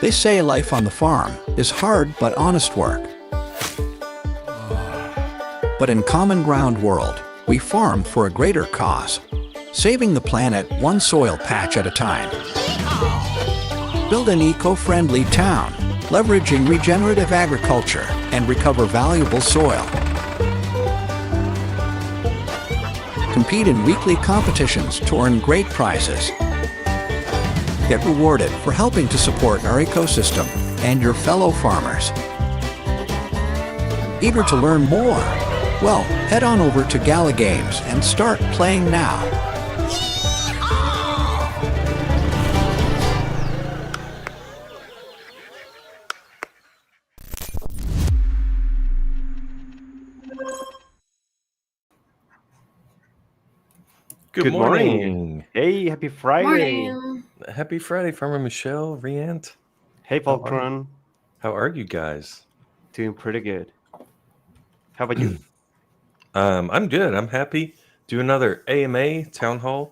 They say life on the farm is hard but honest work. But in Common Ground World, we farm for a greater cause, saving the planet one soil patch at a time. Build an eco-friendly town, leveraging regenerative agriculture and recover valuable soil. Compete in weekly competitions to earn great prizes. Get rewarded for helping to support our ecosystem and your fellow farmers. Eager to learn more? Well, head on over to Gala Games and start playing now. Good morning. Hey, happy Friday. Morning. Happy Friday, Farmer Michelle, Riant. Hey, Voltron. How are you guys? Doing pretty good. How about you? I'm good. I'm happy. Do another AMA town hall.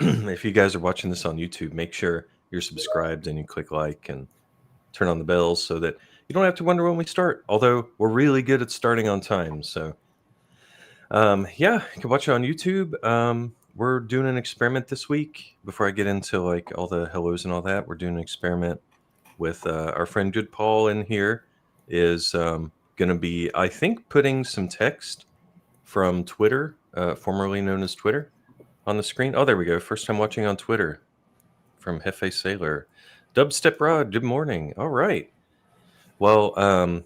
If you guys are watching this on YouTube, make sure you're subscribed and you click like and turn on the bells so that you don't have to wonder when we start. Although we're really good at starting on time. So, yeah, you can watch it on YouTube. We're doing an experiment this week. Before I get into like all the hellos and all that, we're doing an experiment with our friend Good Paul in here. Is going to be, I think, putting some text from Twitter, formerly known as Twitter, on the screen. Oh, there we go. First time watching on Twitter from Hefe Sailor. Dubstep Rod, good morning. All right. Well,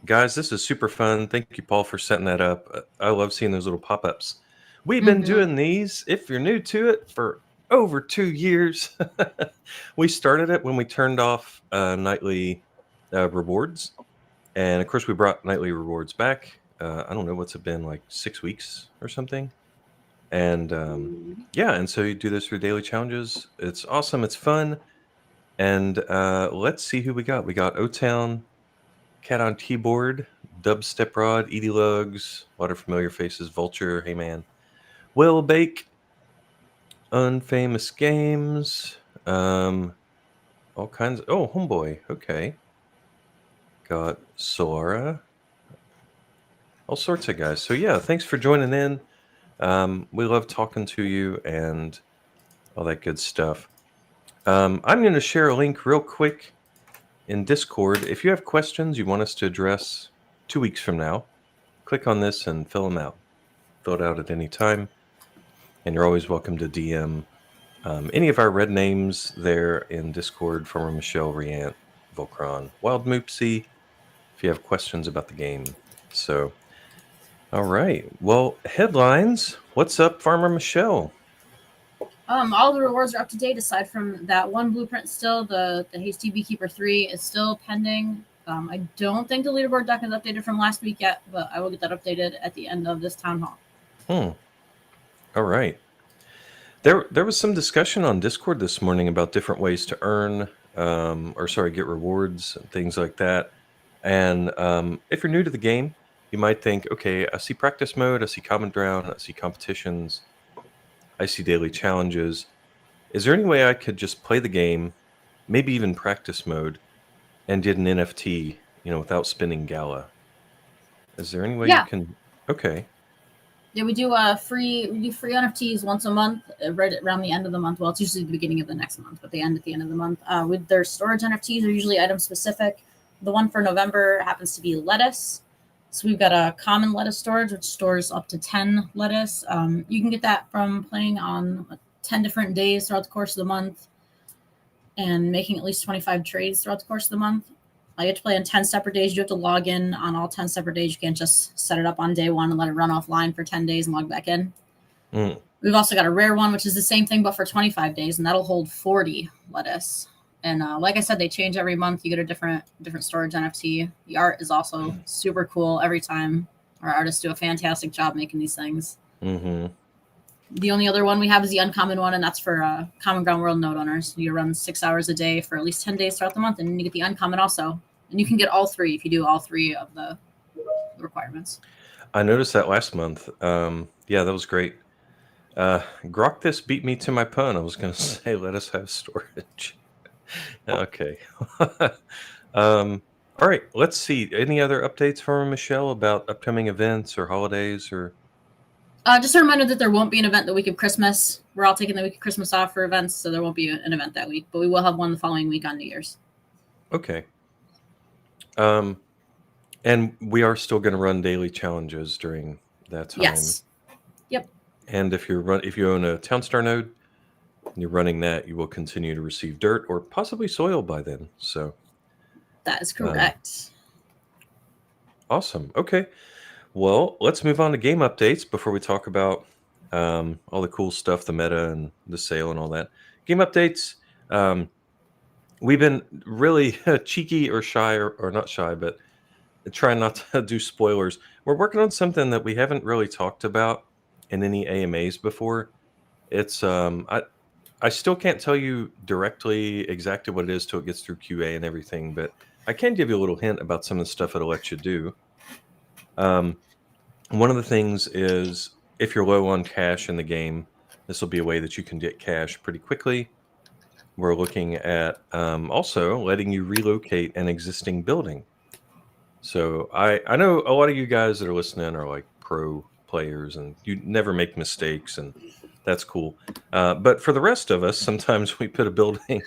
guys, this is super fun. Thank you, Paul, for setting that up. I love seeing those little pop-ups. We've been doing these, if you're new to it, for over 2 years. We started it when we turned off nightly rewards. And, of course, we brought nightly rewards back. I don't know, what's it been, like 6 weeks or something? And, yeah, and so you do this through daily challenges. It's awesome. It's fun. And let's see who we got. We got O-Town, Cat on Keyboard, Dubstep Rod, Edie Lugs, a lot of familiar faces, Vulture, Hey Man, Will Bake, Unfamous Games, all kinds. Oh, Homeboy, okay. Got Solara, all sorts of guys. So yeah, thanks for joining in. We love talking to you and all that good stuff. I'm going to share a link real quick in Discord. If you have questions you want us to address 2 weeks from now, click on this and fill them out. Fill it out at any time. And you're always welcome to DM any of our red names there in Discord, Farmer Michelle, Riant, Volcron, Wild Moopsy, if you have questions about the game. So, all right. Well, headlines. What's up, Farmer Michelle? All the rewards are up to date aside from that one blueprint still. The Hasty Beekeeper 3 is still pending. I don't think the leaderboard deck is updated from last week yet, but I will get that updated at the end of this town hall. All right. There was some discussion on Discord this morning about different ways to earn, get rewards and things like that. And if you're new to the game, you might think, okay, I see practice mode, I see common ground, I see competitions, I see daily challenges. Is there any way I could just play the game, maybe even practice mode, and get an NFT, without spinning Gala? Is there any way you can? Okay. Yeah, we do free NFTs once a month, right around the end of the month. Well, it's usually the beginning of the next month, but they end at the end of the month. With their storage NFTs are usually item specific. The one for November happens to be lettuce. So we've got a common lettuce storage, which stores up to 10 lettuce. You can get that from playing on 10 different days throughout the course of the month and making at least 25 trades throughout the course of the month. You have to play on 10 separate days. You have to log in on all 10 separate days. You can't just set it up on day one and let it run offline for 10 days and log back in. We've also got a rare one, which is the same thing, but for 25 days, and that'll hold 40 lettuce. And like I said, they change every month. You get a different storage NFT. The art is also super cool every time. Our artists do a fantastic job making these things. The only other one we have is the uncommon one, and that's for Common Ground World node owners. You run 6 hours a day for at least 10 days throughout the month, and you get the uncommon also. And you can get all three if you do all three of the requirements. I noticed that last month. Yeah, that was great. Grok this beat me to my pun. I was going to say, let us have storage. Okay. All right. Let's see. Any other updates from Michelle about upcoming events or holidays or? Just a reminder that there won't be an event the week of Christmas. We're all taking the week of Christmas off for events, so there won't be an event that week, but we will have one the following week on New Year's. Okay. And we are still going to run daily challenges during that time. Yes. Yep. And if you own a Townstar node and you're running that, you will continue to receive dirt or possibly soil by then. So that is correct. Awesome. Okay. Well, let's move on to game updates before we talk about all the cool stuff, the meta and the sale and all that. Game updates. We've been really cheeky or shy, or not shy, but trying not to do spoilers. We're working on something that we haven't really talked about in any AMAs before. It's I still can't tell you directly exactly what it is till it gets through QA and everything, but I can give you a little hint about some of the stuff it'll let you do. One of the things is if you're low on cash in the game, this will be a way that you can get cash pretty quickly. We're looking at also letting you relocate an existing building. So I know a lot of you guys that are listening are like pro players and you never make mistakes, and that's cool. But for the rest of us, sometimes we put a building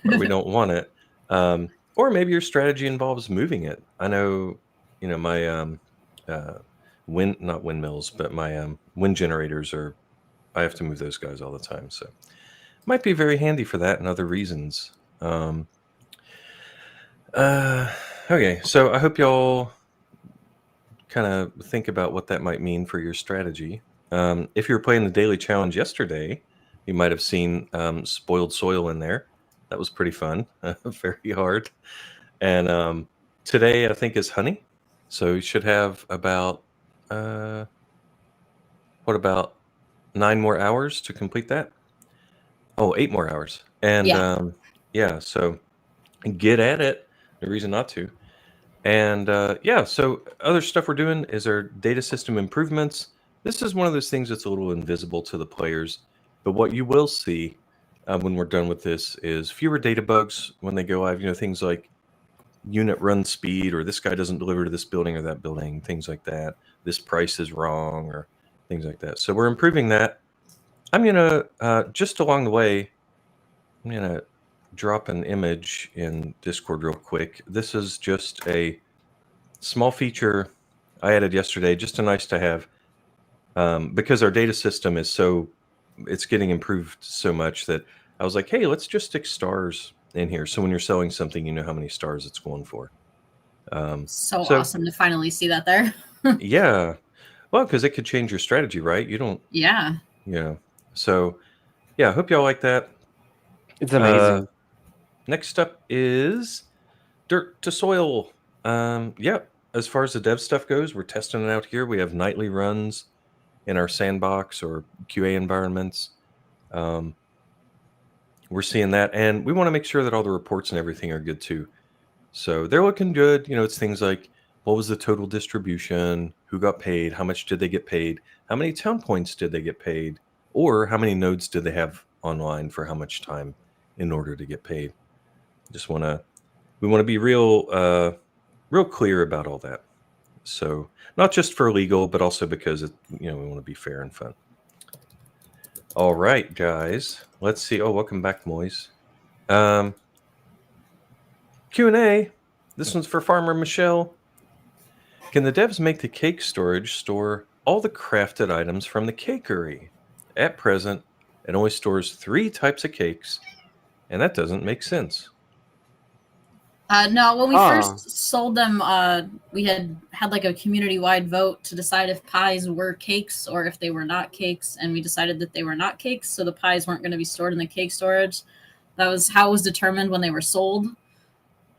where we don't want it. Or maybe your strategy involves moving it. I know, my not windmills, but my wind generators I have to move those guys all the time. So might be very handy for that and other reasons. Okay, so I hope y'all kind of think about what that might mean for your strategy. If you were playing the daily challenge yesterday, you might have seen spoiled soil in there. That was pretty fun, very hard. And today, I think, is honey. So you should have about, what about 9 more hours to complete that? Oh, 8 more hours. And yeah, so get at it. No reason not to. And so other stuff we're doing is our data system improvements. This is one of those things that's a little invisible to the players. But what you will see when we're done with this is fewer data bugs when they go live. Things like unit run speed, or this guy doesn't deliver to this building or that building, things like that. This price is wrong, or things like that. So we're improving that. I'm going to, just along the way, I'm going to drop an image in Discord real quick. This is just a small feature I added yesterday, just a nice to have, because our data system is it's getting improved so much that I was like, hey, let's just stick stars in here. So when you're selling something, you know how many stars it's going for. So awesome to finally see that there. Yeah. Well, because it could change your strategy, right? You don't. Yeah. Yeah. So, yeah, I hope y'all like that. It's amazing. Next up is dirt to soil. As far as the dev stuff goes, we're testing it out here. We have nightly runs in our sandbox or QA environments. We're seeing that, and we want to make sure that all the reports and everything are good too. So they're looking good. It's things like, what was the total distribution? Who got paid? How much did they get paid? How many town points did they get paid? Or how many nodes did they have online for how much time in order to get paid? We want to be real clear about all that. So not just for legal, but also because we want to be fair and fun. All right, guys, let's see. Oh, welcome back, Moise. Q&A. This one's for Farmer Michelle. Can the devs make the cake storage store all the crafted items from the cakery? At present, it only stores 3 types of cakes, and that doesn't make sense. No, when we first sold them, we had like a community-wide vote to decide if pies were cakes or if they were not cakes, and we decided that they were not cakes, so the pies weren't going to be stored in the cake storage. That was how it was determined when they were sold.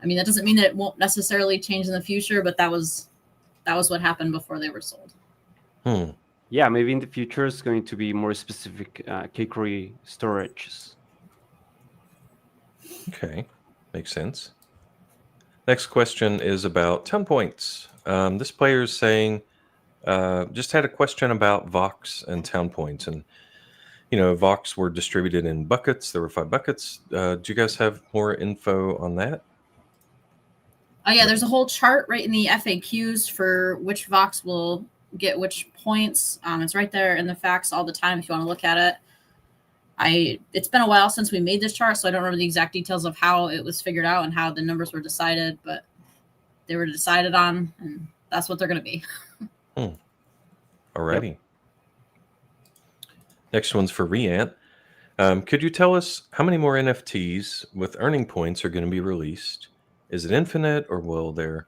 I mean, that doesn't mean that it won't necessarily change in the future, but that was what happened before they were sold. Yeah, maybe in the future it's going to be more specific cakery storages. Okay, makes sense. Next question is about town points. This player is saying, just had a question about Vox and town points. And, Vox were distributed in buckets. There were 5 buckets. Do you guys have more info on that? Oh yeah, there's a whole chart right in the FAQs for which Vox will get which points. It's right there in the facts all the time if you want to look at it. It's been a while since we made this chart, so I don't remember the exact details of how it was figured out and how the numbers were decided, but they were decided on, and that's what they're going to be. Alrighty. Yep. Next one's for Riant. Could you tell us how many more NFTs with earning points are going to be released? Is it infinite, or will there,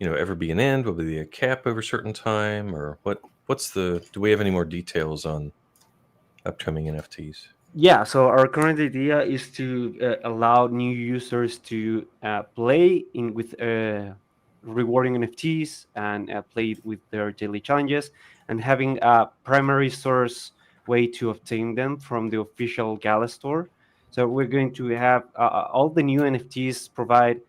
ever be an end? Will there be a cap over a certain time, or do we have any more details on upcoming NFTs? Yeah, so our current idea is to allow new users to play with rewarding NFTs and play with their daily challenges, and having a primary source way to obtain them from the official Gala store. So we're going to have all the new NFTs provide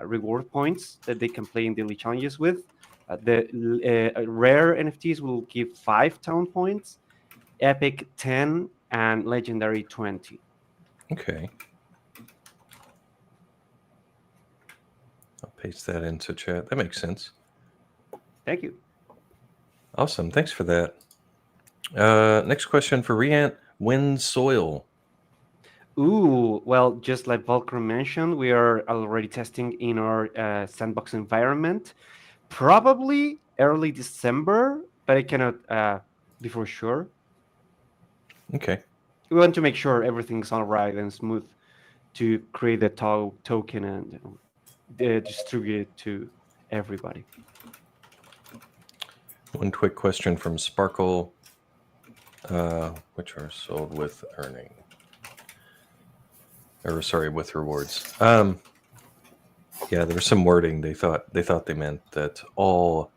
reward points that they can play in daily challenges with. The rare NFTs will give 5 town points, epic 10, and legendary 20. Okay. I'll paste that into chat. That makes sense. Thank you. Awesome. Thanks for that. Next question for Riant. Wind soil. Ooh, well, just like Volker mentioned, we are already testing in our sandbox environment. Probably early December, but I cannot be for sure. Okay. We want to make sure everything's all right and smooth to create the token and distribute it to everybody. One quick question from Sparkle. Which are sold with earning. With rewards. Yeah, there was some wording. They thought they meant that all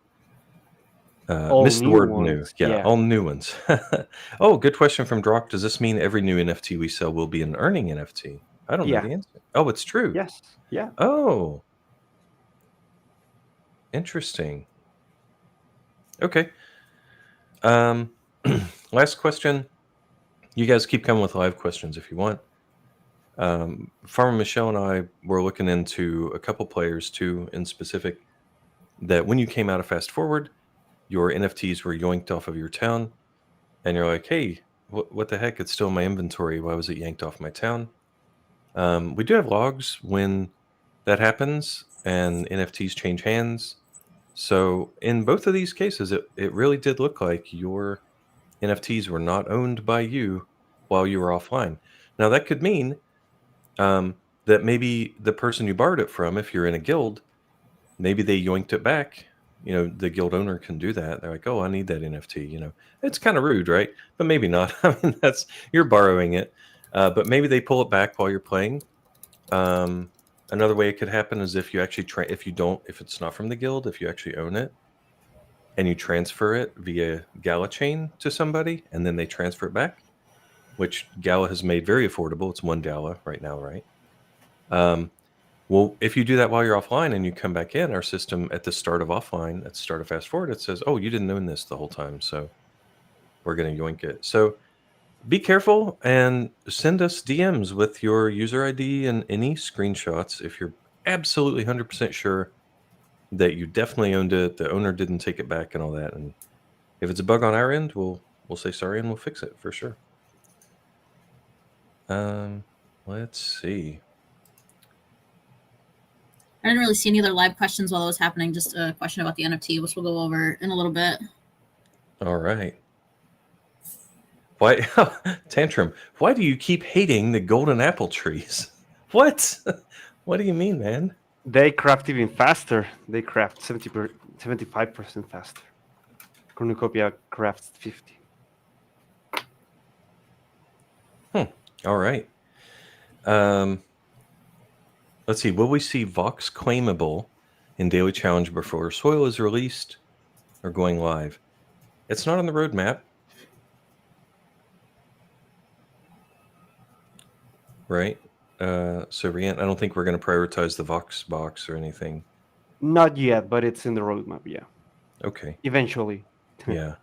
missed the word ones. new. Yeah, all new ones. Oh, good question from Drock. Does this mean every new NFT we sell will be an earning NFT? I don't know the answer. Oh, it's true. Yes. Yeah. Oh. Interesting. Okay. Last question. You guys keep coming with live questions if you want. Farmer Michelle and I were looking into a couple players too, in specific, that when you came out of Fast Forward, your NFTs were yoinked off of your town, and you're like, hey, what the heck? It's still in my inventory. Why was it yanked off my town? We do have logs when that happens and NFTs change hands. So in both of these cases, it really did look like your NFTs were not owned by you while you were offline. Now, that could mean that maybe the person you borrowed it from, if you're in a guild, maybe they yoinked it back. The guild owner can do that. They're like, oh, I need that NFT. It's kind of rude, right? But maybe not. I mean, you're borrowing it. But maybe they pull it back while you're playing. Another way it could happen is if you actually if it's not from the guild, if you actually own it and you transfer it via GALACHAIN to somebody, and then they transfer it back, which Gala has made very affordable. It's 1 Gala right now, right? Well, if you do that while you're offline and you come back in, our system at the start of offline, at the start of Fast Forward, it says, oh, you didn't own this the whole time, so we're going to yoink it. So be careful and send us DMs with your user ID and any screenshots if you're absolutely 100% sure that you definitely owned it, the owner didn't take it back and all that. And if it's a bug on our end, we'll say sorry and we'll fix it for sure. Let's see. I didn't really see any other live questions while it was happening. Just a question about the NFT, which we'll go over in a little bit. All right. Why, Tantrum, why do you keep hating the golden apple trees? What? What do you mean, man? They craft even faster. They craft 75% faster. Cornucopia crafts 50. All right. Let's see. Will we see Vox claimable in Daily Challenge before Soil is released or going live? It's not on the roadmap. Right? So, Riant, I don't think we're going to prioritize the Vox box or anything. Not yet, but it's in the roadmap, yeah. Okay. Eventually. Yeah.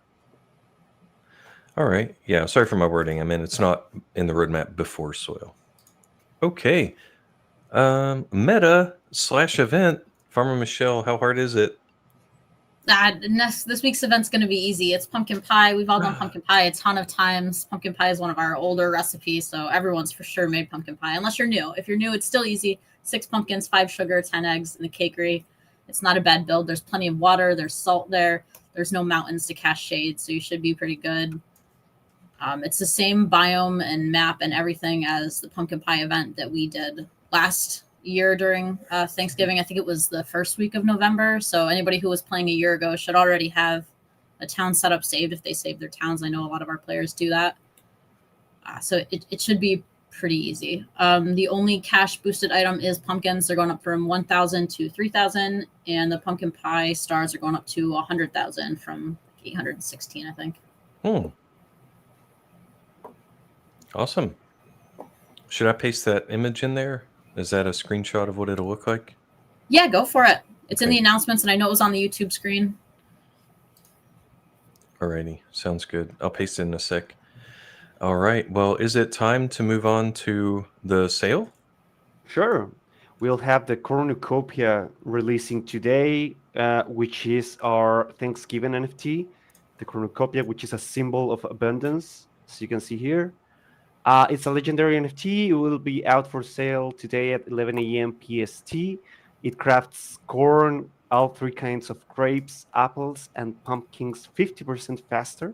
All right. Yeah. Sorry for my wording. I mean, it's not in the roadmap before soil. Okay. Meta/event. Farmer Michelle, how hard is it? This week's event's going to be easy. It's pumpkin pie. We've all done pumpkin pie a ton of times. Pumpkin pie is one of our older recipes, so everyone's for sure made pumpkin pie, unless you're new. If you're new, it's still easy. 6 pumpkins, 5 sugar, 10 eggs in the cakery. It's not a bad build. There's plenty of water. There's salt there. There's no mountains to cast shade, so you should be pretty good. It's the same biome and map and everything as the pumpkin pie event that we did last year during Thanksgiving. I think it was the first week of November. So anybody who was playing a year ago should already have a town setup saved if they save their towns. I know a lot of our players do that. So it should be pretty easy. The only cash boosted item is pumpkins. They're going up from 1,000 to 3,000, and the pumpkin pie stars are going up to 100,000 from 816, I think. Awesome. Should I paste that image in there? Is that a screenshot of what it'll look like? Yeah, go for it. It's in Okay. the announcements, and I know it was on the YouTube screen. Alrighty. Sounds good. I'll paste it in a sec. All right. Well, is it time to move on to the sale? Sure. We'll have the Cornucopia releasing today, which is our Thanksgiving NFT. The Cornucopia, which is a symbol of abundance, as you can see here. It's a legendary NFT. It will be out for sale today at 11 a.m. PST. It crafts corn, all 3 kinds of grapes, apples, and pumpkins 50% faster.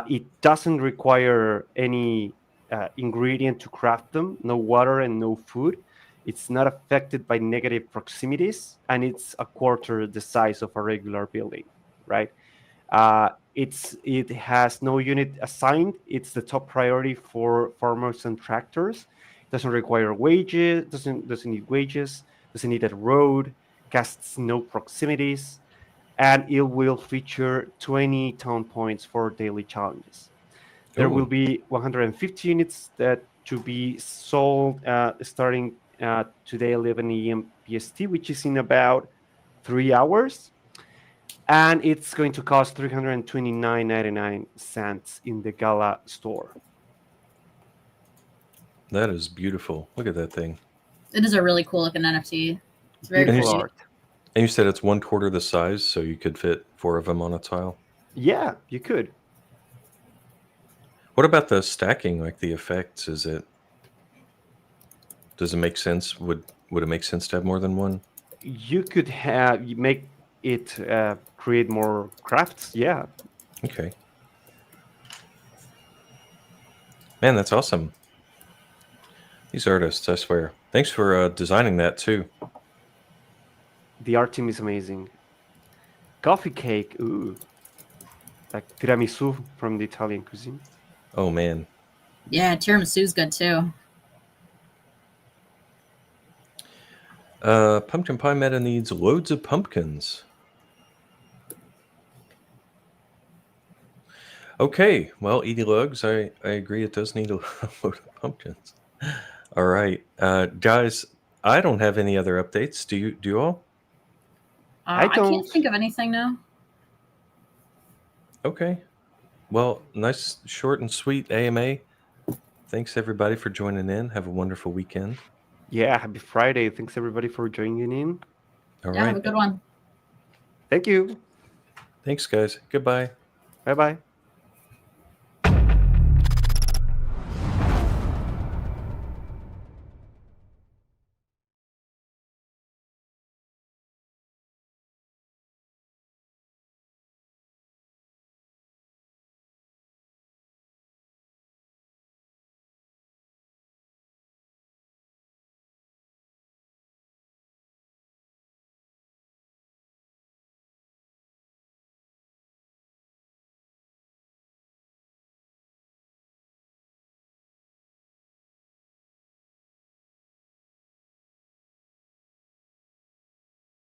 It doesn't require any ingredient to craft them, no water and no food. It's not affected by negative proximities, and it's a quarter the size of a regular building, right? It has no unit assigned. It's the top priority for farmers and tractors. Doesn't require wages. Doesn't need wages. Doesn't need a road. Casts no proximities, and it will feature 20 town points for daily challenges. There will be 150 units that to be sold starting today 11 a.m. PST, which is in about 3 hours. And it's going to cost $329.99 in the Gala store. That is beautiful. Look at that thing. It is a really cool looking NFT. It's very Beautiful pretty. art. And you said it's 1/4 the size, so you could fit 4 of them on a tile? Yeah, you could. What about the stacking, like the effects? Does it make sense? Would it make sense to have more than one? You could make it create more crafts. Yeah. Okay. Man, that's awesome. These artists, I swear. Thanks for designing that too. The art team is amazing. Coffee cake, ooh, like tiramisu from the Italian cuisine. Oh man. Yeah, tiramisu's good too. Pumpkin pie meta needs loads of pumpkins. Okay, well, Edie Lugs, I agree it does need a load of pumpkins. All right, guys, I don't have any other updates. Do you all? I I can't don't. think of anything now. Okay. Well, nice, short and sweet AMA. Thanks everybody for joining in. Have a wonderful weekend. Yeah, happy Friday. Thanks everybody for joining in. All Yeah, right. have a good one. Thank you. Thanks, guys. Goodbye. Bye bye.